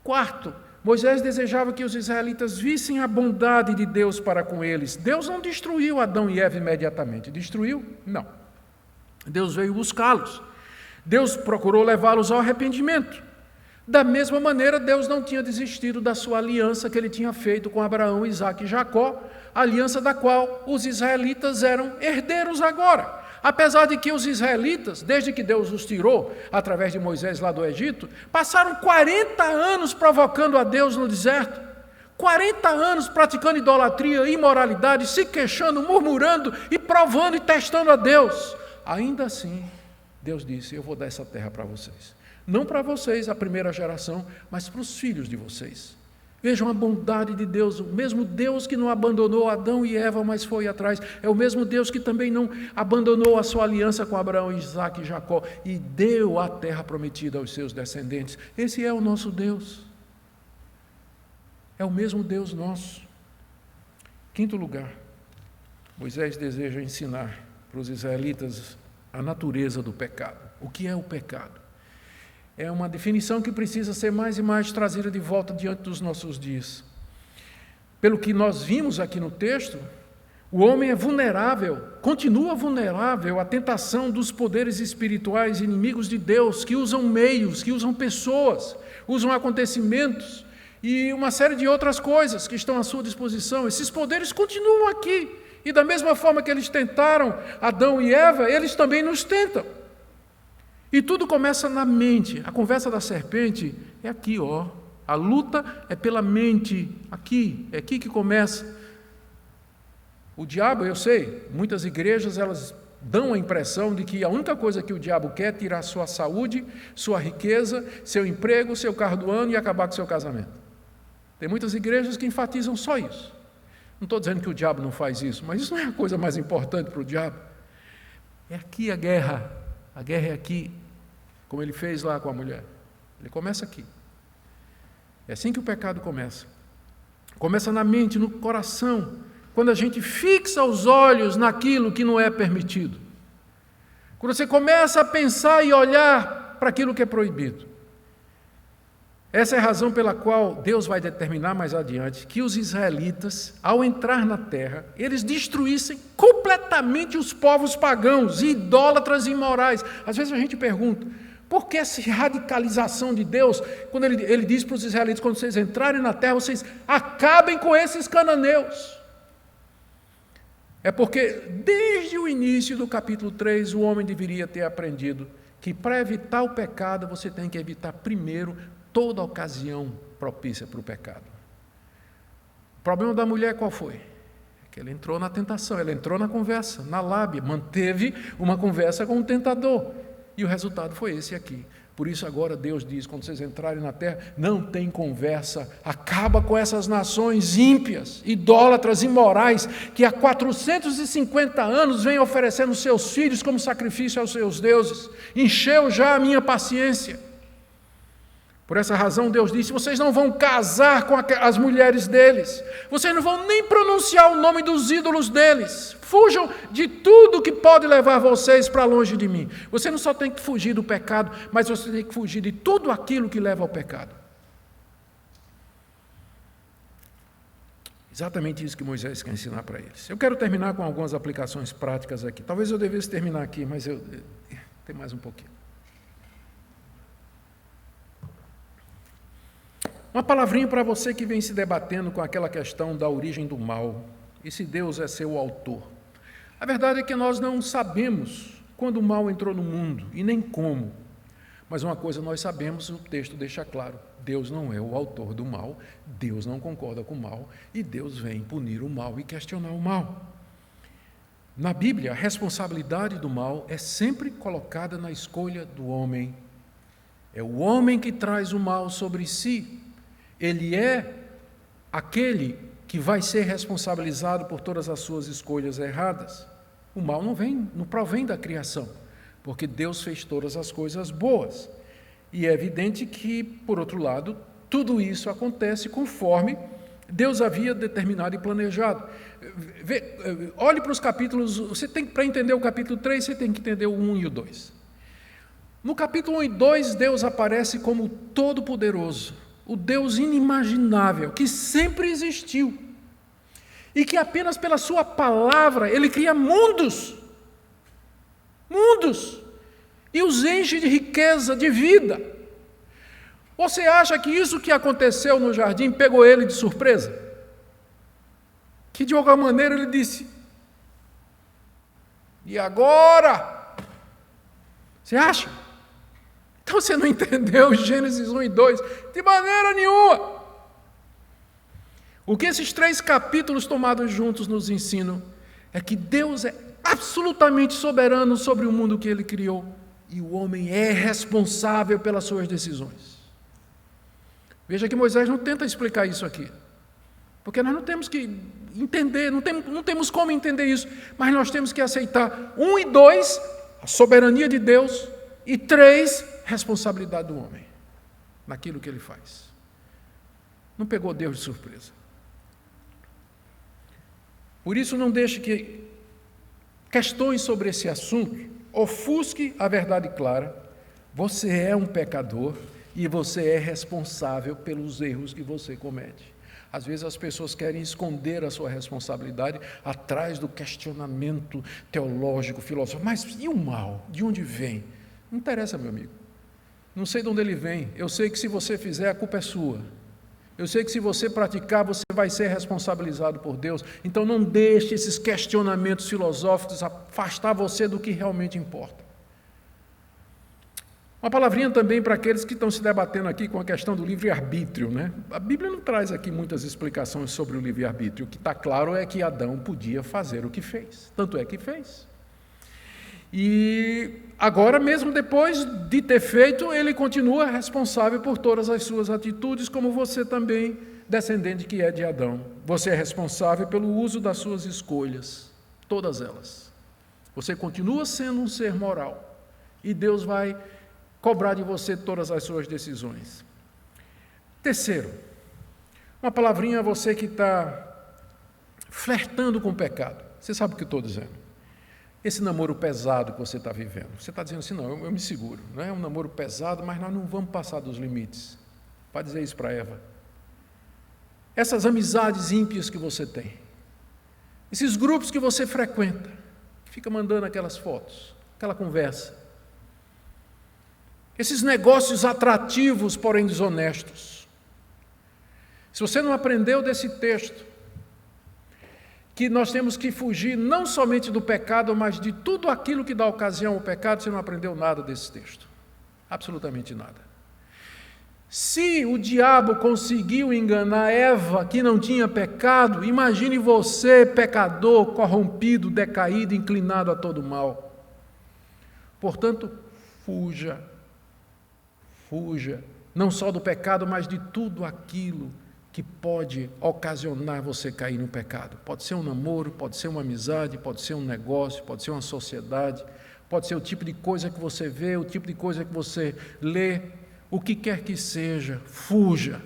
Quarto, Moisés desejava que os israelitas vissem a bondade de Deus para com eles. Deus não destruiu Adão e Eva imediatamente. Destruiu? Não. Deus veio buscá-los. Deus procurou levá-los ao arrependimento. Da mesma maneira, Deus não tinha desistido da sua aliança que ele tinha feito com Abraão, Isaque e Jacó, a aliança da qual os israelitas eram herdeiros agora. Apesar de que os israelitas, desde que Deus os tirou, através de Moisés lá do Egito, passaram 40 anos provocando a Deus no deserto, 40 anos praticando idolatria, imoralidade, se queixando, murmurando e provando e testando a Deus. Ainda assim, Deus disse, eu vou dar essa terra para vocês. Não para vocês, a primeira geração, mas para os filhos de vocês. Vejam a bondade de Deus, o mesmo Deus que não abandonou Adão e Eva, mas foi atrás, é o mesmo Deus que também não abandonou a sua aliança com Abraão, Isaque e Jacó, e deu a terra prometida aos seus descendentes. Esse é o nosso Deus. É o mesmo Deus nosso. Quinto lugar, Moisés deseja ensinar para os israelitas a natureza do pecado. O que é o pecado? É uma definição que precisa ser mais e mais trazida de volta diante dos nossos dias. Pelo que nós vimos aqui no texto, o homem é vulnerável, continua vulnerável à tentação dos poderes espirituais inimigos de Deus, que usam meios, que usam pessoas, usam acontecimentos e uma série de outras coisas que estão à sua disposição. Esses poderes continuam aqui, e da mesma forma que eles tentaram Adão e Eva, eles também nos tentam. E tudo começa na mente. A conversa da serpente é aqui, ó. A luta é pela mente, aqui, é aqui que começa. O diabo, eu sei, muitas igrejas elas dão a impressão de que a única coisa que o diabo quer é tirar sua saúde, sua riqueza, seu emprego, seu carro do ano e acabar com seu casamento. Tem muitas igrejas que enfatizam só isso. Não estou dizendo que o diabo não faz isso, mas isso não é a coisa mais importante para o diabo. É aqui a guerra é aqui. Como ele fez lá com a mulher. Ele começa aqui. É assim que o pecado começa. Começa na mente, no coração, quando a gente fixa os olhos naquilo que não é permitido. Quando você começa a pensar e olhar para aquilo que é proibido. Essa é a razão pela qual Deus vai determinar mais adiante que os israelitas, ao entrar na terra, eles destruíssem completamente os povos pagãos, idólatras e imorais. Às vezes a gente pergunta, por que essa radicalização de Deus, quando ele diz para os israelitas, quando vocês entrarem na terra, vocês acabem com esses cananeus? É porque, desde o início do capítulo 3, o homem deveria ter aprendido que, para evitar o pecado, você tem que evitar primeiro toda ocasião propícia para o pecado. O problema da mulher qual foi? Que ela entrou na tentação, ela entrou na conversa, na lábia, manteve uma conversa com o tentador. E o resultado foi esse aqui. Por isso agora Deus diz, quando vocês entrarem na terra, não tem conversa, acaba com essas nações ímpias, idólatras, imorais, que há 450 anos vêm oferecendo seus filhos como sacrifício aos seus deuses. Encheu já a minha paciência. Por essa razão Deus disse, vocês não vão casar com as mulheres deles, vocês não vão nem pronunciar o nome dos ídolos deles, fujam de tudo que pode levar vocês para longe de mim. Você não só tem que fugir do pecado, mas você tem que fugir de tudo aquilo que leva ao pecado. Exatamente isso que Moisés quer ensinar para eles. Eu quero terminar com algumas aplicações práticas aqui. Talvez eu devesse terminar aqui, mas tem mais um pouquinho. Uma palavrinha para você que vem se debatendo com aquela questão da origem do mal, e se Deus é seu autor. A verdade é que nós não sabemos quando o mal entrou no mundo, e nem como. Mas uma coisa nós sabemos, o texto deixa claro, Deus não é o autor do mal, Deus não concorda com o mal, e Deus vem punir o mal e questionar o mal. Na Bíblia, a responsabilidade do mal é sempre colocada na escolha do homem. É o homem que traz o mal sobre si. Ele é aquele que vai ser responsabilizado por todas as suas escolhas erradas. O mal não provém da criação, porque Deus fez todas as coisas boas. E é evidente que, por outro lado, tudo isso acontece conforme Deus havia determinado e planejado. Olhe para os capítulos, para entender o capítulo 3, você tem que entender o 1 e o 2. No capítulo 1 e 2, Deus aparece como Todo-Poderoso, o Deus inimaginável, que sempre existiu, e que apenas pela sua palavra, Ele cria mundos, e os enche de riqueza, de vida. Você acha que isso que aconteceu no jardim pegou ele de surpresa? Que de alguma maneira ele disse: e agora? Você acha? Então você não entendeu Gênesis 1 e 2 de maneira nenhuma. O que esses 3 capítulos tomados juntos nos ensinam é que Deus é absolutamente soberano sobre o mundo que Ele criou e o homem é responsável pelas suas decisões. Veja que Moisés não tenta explicar isso aqui, porque nós não temos que entender, não temos como entender isso, mas nós temos que aceitar 1 e 2, a soberania de Deus, e 3, responsabilidade do homem, naquilo que ele faz. Não pegou Deus de surpresa. Por isso, não deixe que questões sobre esse assunto ofusque a verdade clara. Você é um pecador e você é responsável pelos erros que você comete. Às vezes as pessoas querem esconder a sua responsabilidade atrás do questionamento teológico, filosófico. Mas e o mal? De onde vem? Não interessa, meu amigo. Não sei de onde ele vem. Eu sei que se você fizer, a culpa é sua. Eu sei que se você praticar, você vai ser responsabilizado por Deus. Então não deixe esses questionamentos filosóficos afastar você do que realmente importa. Uma palavrinha também para aqueles que estão se debatendo aqui com a questão do livre-arbítrio, né? A Bíblia não traz aqui muitas explicações sobre o livre-arbítrio. O que está claro é que Adão podia fazer o que fez. Tanto é que fez. E agora, mesmo depois de ter feito, ele continua responsável por todas as suas atitudes, como você também, descendente que é de Adão. Você é responsável pelo uso das suas escolhas, todas elas. Você continua sendo um ser moral. E Deus vai cobrar de você todas as suas decisões. Terceiro, uma palavrinha a você que está flertando com o pecado. Você sabe o que eu estou dizendo? Esse namoro pesado que você está vivendo. Você está dizendo assim, não, eu me seguro. Não é um namoro pesado, mas nós não vamos passar dos limites. Pode dizer isso para Eva. Essas amizades ímpias que você tem. Esses grupos que você frequenta. Fica mandando aquelas fotos, aquela conversa. Esses negócios atrativos, porém desonestos. Se você não aprendeu desse texto, que nós temos que fugir não somente do pecado, mas de tudo aquilo que dá ocasião ao pecado, você não aprendeu nada desse texto. Absolutamente nada. Se o diabo conseguiu enganar Eva, que não tinha pecado, imagine você, pecador, corrompido, decaído, inclinado a todo mal. Portanto, fuja, não só do pecado, mas de tudo aquilo que pode ocasionar você cair no pecado. Pode ser um namoro, pode ser uma amizade, pode ser um negócio, pode ser uma sociedade, pode ser o tipo de coisa que você vê, o tipo de coisa que você lê, o que quer que seja, fuja.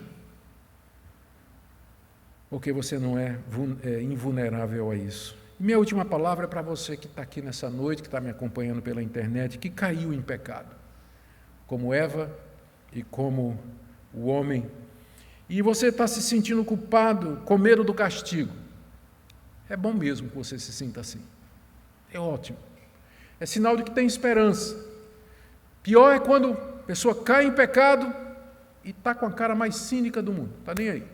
Porque você não é invulnerável a isso. Minha última palavra é para você que está aqui nessa noite, que está me acompanhando pela internet, que caiu em pecado, como Eva e como o homem, e você está se sentindo culpado, com medo do castigo. É bom mesmo que você se sinta assim. É ótimo. É sinal de que tem esperança. Pior é quando a pessoa cai em pecado e está com a cara mais cínica do mundo. Está nem aí.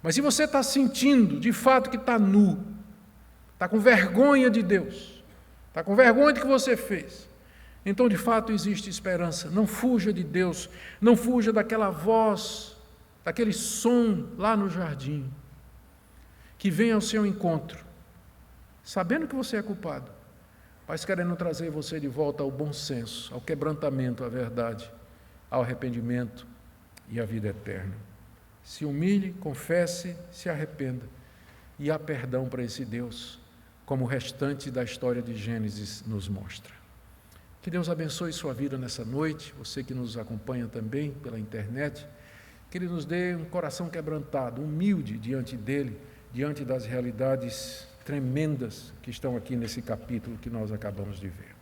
Mas se você está sentindo, de fato, que está nu, está com vergonha de Deus, está com vergonha do que você fez, então, de fato, existe esperança. Não fuja de Deus, não fuja daquela voz, daquele som lá no jardim, que vem ao seu encontro sabendo que você é culpado, mas querendo trazer você de volta ao bom senso, ao quebrantamento, à verdade, ao arrependimento e à vida eterna. Se humilhe, confesse, se arrependa, e há perdão para esse Deus, como o restante da história de Gênesis nos mostra. Que Deus abençoe sua vida nessa noite, você que nos acompanha também pela internet, que Ele nos dê um coração quebrantado, humilde diante dEle, diante das realidades tremendas que estão aqui nesse capítulo que nós acabamos de ver.